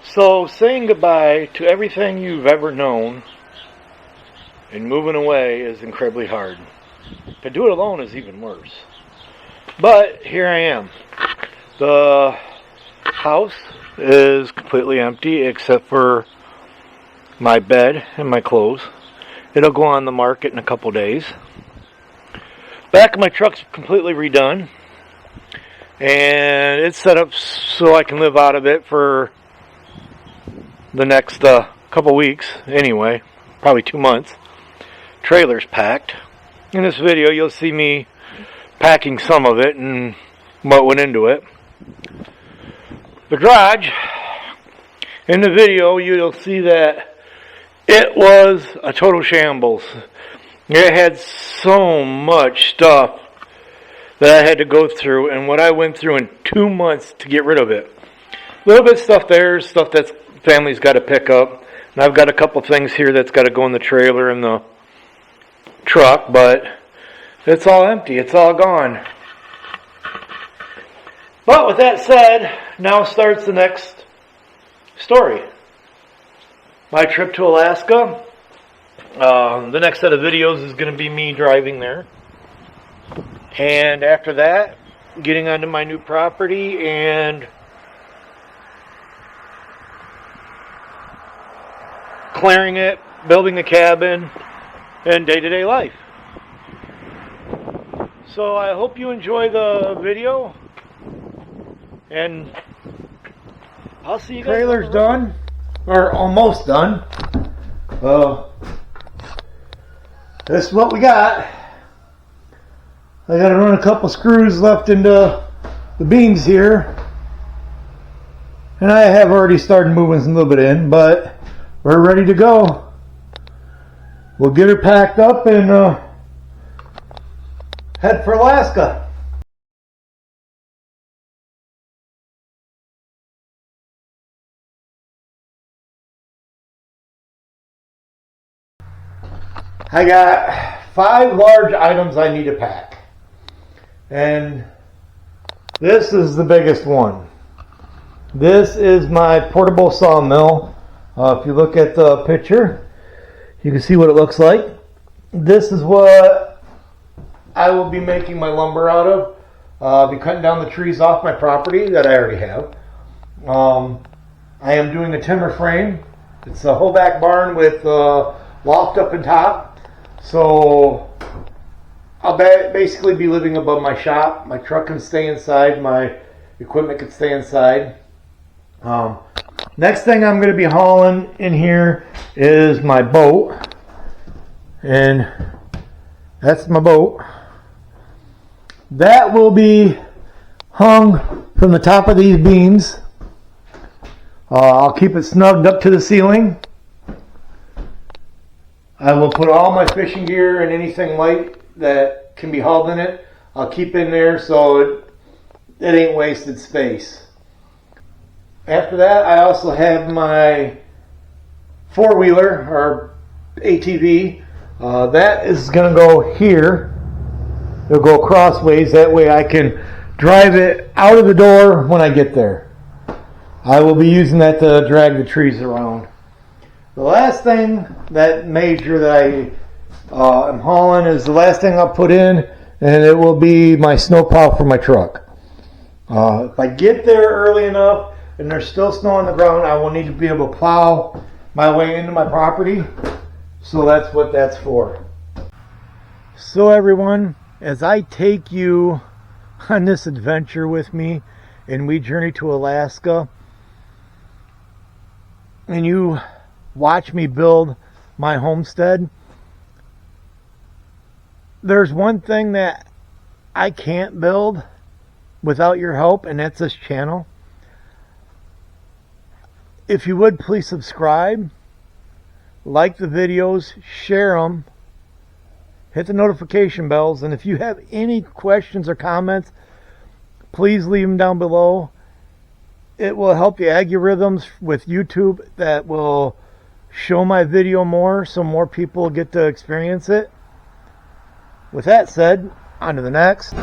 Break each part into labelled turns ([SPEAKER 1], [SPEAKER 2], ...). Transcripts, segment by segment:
[SPEAKER 1] So saying goodbye to everything you've ever known and moving away is incredibly hard. To do it alone is even worse. But here I am. The house is completely empty except for my bed and my clothes. It'll go on the market in a couple days. Back of my truck's completely redone. And it's set up so I can live out of it for the next couple weeks anyway. Probably 2 months. Trailer's packed. In this video you'll see me packing some of it and what went into it. The garage, in the video you'll see that it was a total shambles. It had so much stuff that I had to go through, and what I went through in 2 months to get rid of it. A little bit of stuff there, stuff that family's got to pick up, and I've got a couple things here that's got to go in the trailer and the truck, but it's all empty, it's all gone. But with that said, now starts the next story. My trip to Alaska. The next set of videos is going to be me driving there. And after that, getting onto my new property and clearing it, building a cabin, and day-to-day life. So I hope you enjoy the video, and I'll see you guys. Trailer's done, or almost done. This is what we got. I got to run a couple screws left into the beams here, and I have already started moving some little bit in, but we're ready to go. We'll get her packed up and head for Alaska. I got 5 large items I need to pack. And this is the biggest one. This is my portable sawmill. If you look at the picture, you can see what it looks like. This is what I will be making my lumber out of. I'll be cutting down the trees off my property that I already have. I am doing a timber frame. It's a whole back barn with loft up and top. So I'll basically be living above my shop. My truck can stay inside. My equipment can stay inside. Next thing I'm going to be hauling in here is my boat. And that's my boat. That will be hung from the top of these beams. I'll keep it snugged up to the ceiling. I will put all my fishing gear and anything light that can be hauled in it. I'll keep in there so it ain't wasted space. After that, I also have my 4-wheeler or ATV. That is going to go here. It'll go crossways. That way I can drive it out of the door when I get there. I will be using that to drag the trees around. The last thing, that major that I am hauling, is the last thing I'll put in, and it will be my snowplow for my truck. If I get there early enough and there's still snow on the ground, I will need to be able to plow my way into my property. So that's what that's for. So everyone, as I take you on this adventure with me and we journey to Alaska, and you watch me build my homestead, there's one thing that I can't build without your help, and that's this channel. If you would, please subscribe, like the videos, share them, hit the notification bells, and if you have any questions or comments, please leave them down below. It will help the algorithms with YouTube that will show my video more, so more people get to experience it. With that said, on to the next.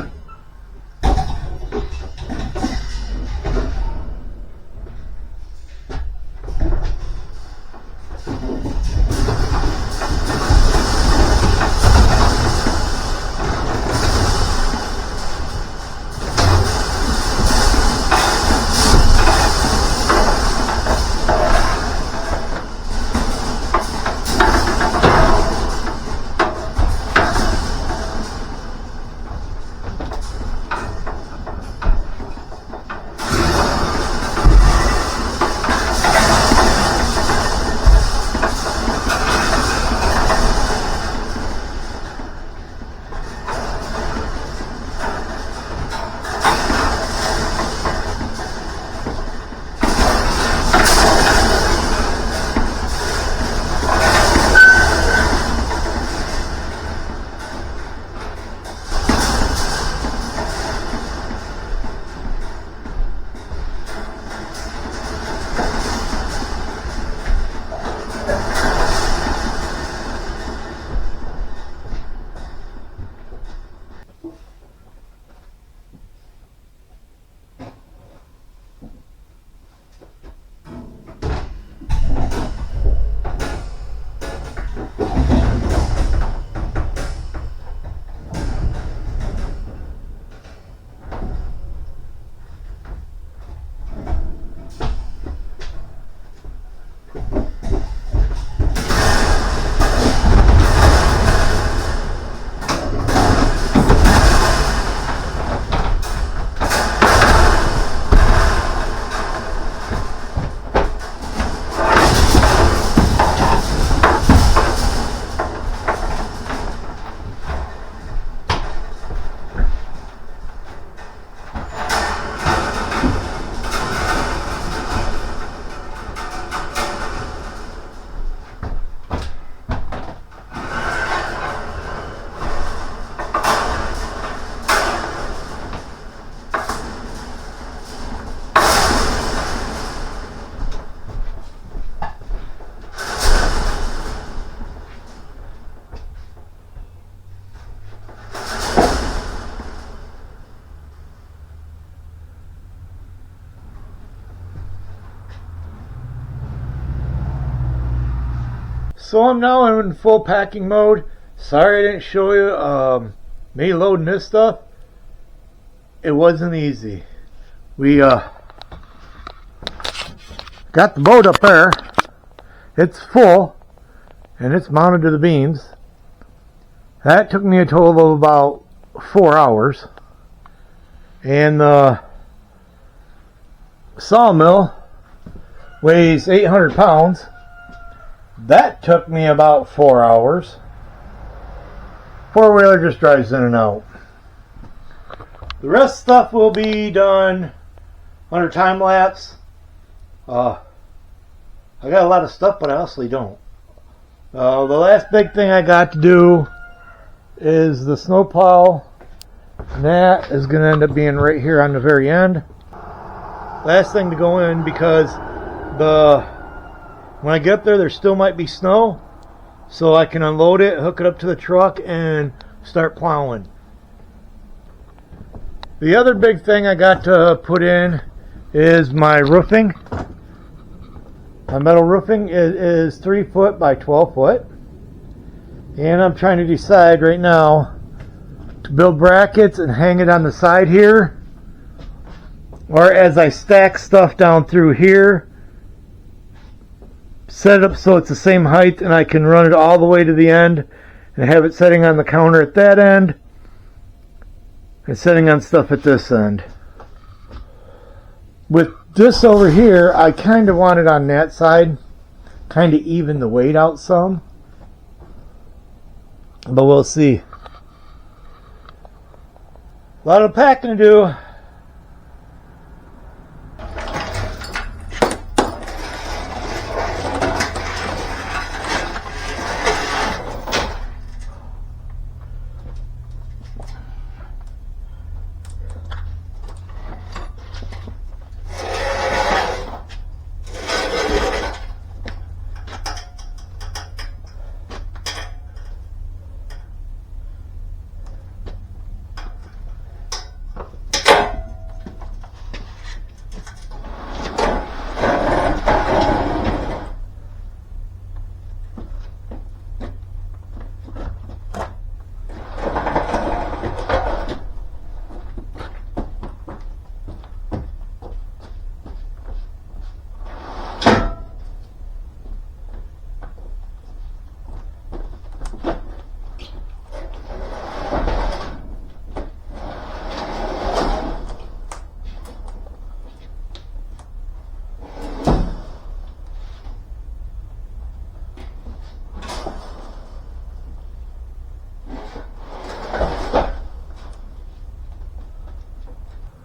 [SPEAKER 1] So I'm now in full packing mode. Sorry I didn't show you me loading this stuff. It wasn't easy. We got the boat up there. It's full and it's mounted to the beams. That took me a total of about 4 hours. And the sawmill weighs 800 pounds. That took me about 4 hours. Four-wheeler just drives in and out. The rest stuff will be done under time lapse. I got a lot of stuff, but I honestly don't. The last big thing I got to do is the snow plow. And that is going to end up being right here on the very end. Last thing to go in, because when I get up there still might be snow, so I can unload it, hook it up to the truck, and start plowing. The other big thing I got to put in is my roofing. My metal roofing is 3 foot by 12 foot. And I'm trying to decide right now to build brackets and hang it on the side here, or as I stack stuff down through here, set it up so it's the same height and I can run it all the way to the end and have it setting on the counter at that end and setting on stuff at this end. With this over here, I kind of want it on that side, kind of even the weight out some, but we'll see. A lot of packing to do.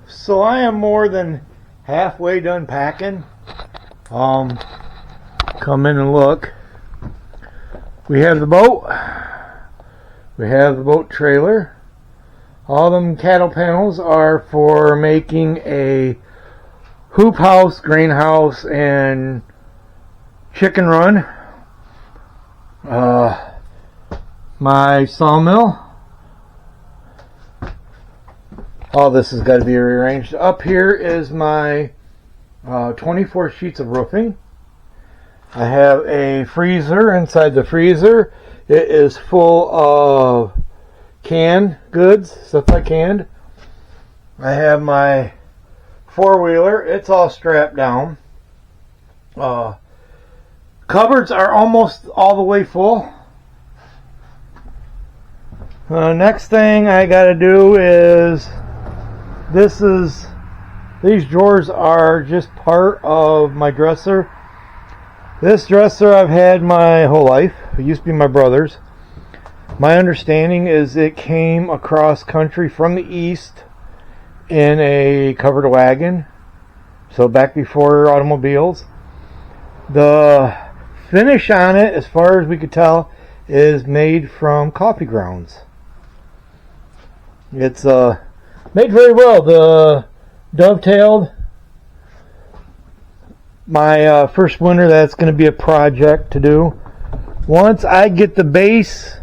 [SPEAKER 1] So I am more than halfway done packing. come in and look. We have the boat. We have the boat trailer. All them cattle panels are for making a hoop house, grain house, and chicken run. My sawmill. All this has got to be rearranged. Up here is my 24 sheets of roofing. I have a freezer. Inside the freezer, it is full of canned goods, stuff I canned. I have my four-wheeler. It's all strapped down. Cupboards are almost all the way full. Next thing I got to do is these drawers are just part of my dresser. This dresser I've had my whole life. It used to be my brother's. My understanding is it came across country from the east in a covered wagon. So back before automobiles. The finish on it, as far as we could tell, is made from coffee grounds. It's made very well. The dovetailed. My first winter, that's going to be a project to do. Once I get the base,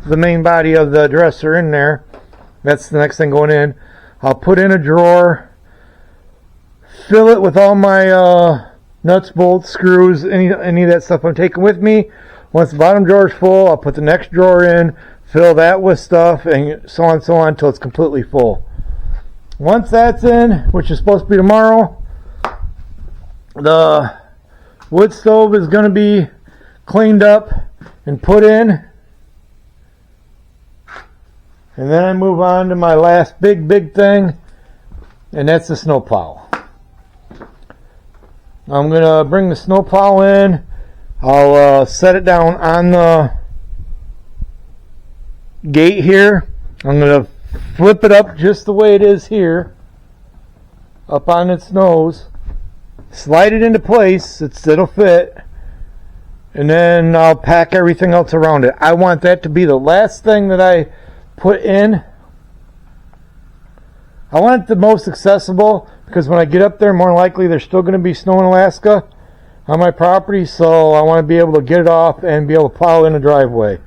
[SPEAKER 1] the main body of the dresser in there, that's the next thing going in. I'll put in a drawer, fill it with all my nuts, bolts, screws, any of that stuff I'm taking with me. Once the bottom drawer is full, I'll put the next drawer in, fill that with stuff, and so on until it's completely full. Once that's in, which is supposed to be tomorrow, the wood stove is going to be cleaned up and put in. And then I move on to my last big thing, and that's the snow plow. I'm going to bring the snow plow in. I'll set it down on the gate here. I'm going to flip it up just the way it is here, up on its nose. Slide it into place, it'll fit, and then I'll pack everything else around it. I want that to be the last thing that I put in. I want it the most accessible, because when I get up there, more than likely there's still going to be snow in Alaska on my property, so I want to be able to get it off and be able to plow in the driveway.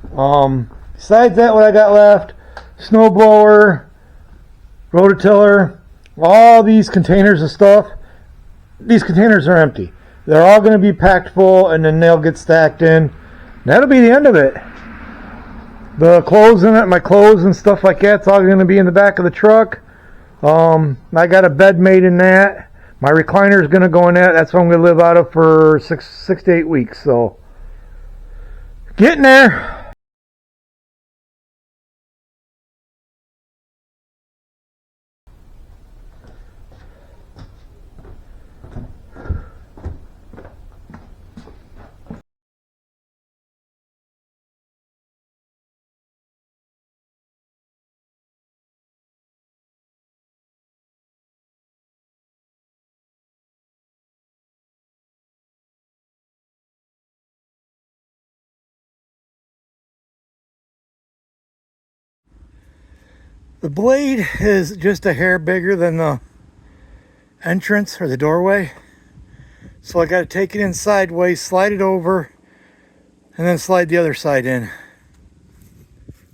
[SPEAKER 1] Besides that, what I got left, snow blower, rototiller, all these containers of stuff. These containers are empty. They're all going to be packed full, and then they'll get stacked in. That'll be the end of it. The clothes in it, my clothes and stuff like that's all going to be in the back of the truck. I got a bed made in that. My recliner is going to go in that. That's what I'm going to live out of for six to 8 weeks. So, getting there. The blade is just a hair bigger than the entrance or the doorway. So I got to take it in sideways, slide it over, and then slide the other side in.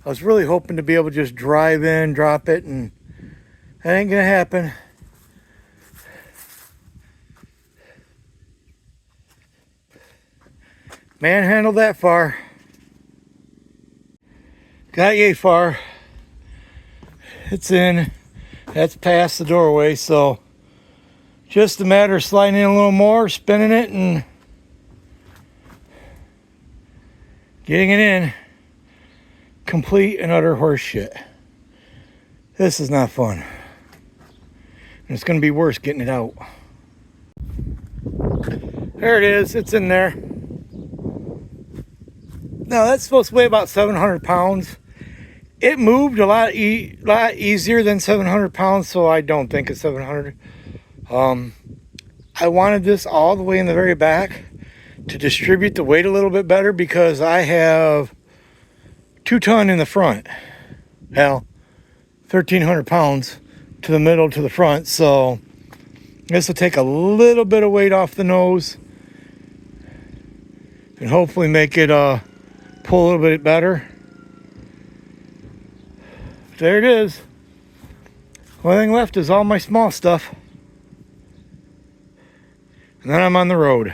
[SPEAKER 1] I was really hoping to be able to just drive in, drop it, and that ain't gonna happen. Manhandled that far. Got yay far. It's in. That's past the doorway, so just a matter of sliding in a little more, spinning it, and getting it in. Complete and utter horse shit. This is not fun. And it's going to be worse getting it out. There it is. It's in there. Now, that's supposed to weigh about 700 pounds. It moved a lot easier than 700 pounds, so I don't think it's 700. I wanted this all the way in the very back to distribute the weight a little bit better because I have 2 ton in the front. Hell, 1,300 pounds to the middle to the front. So this will take a little bit of weight off the nose and hopefully make it pull a little bit better. There it is. Only thing left is all my small stuff. And then I'm on the road.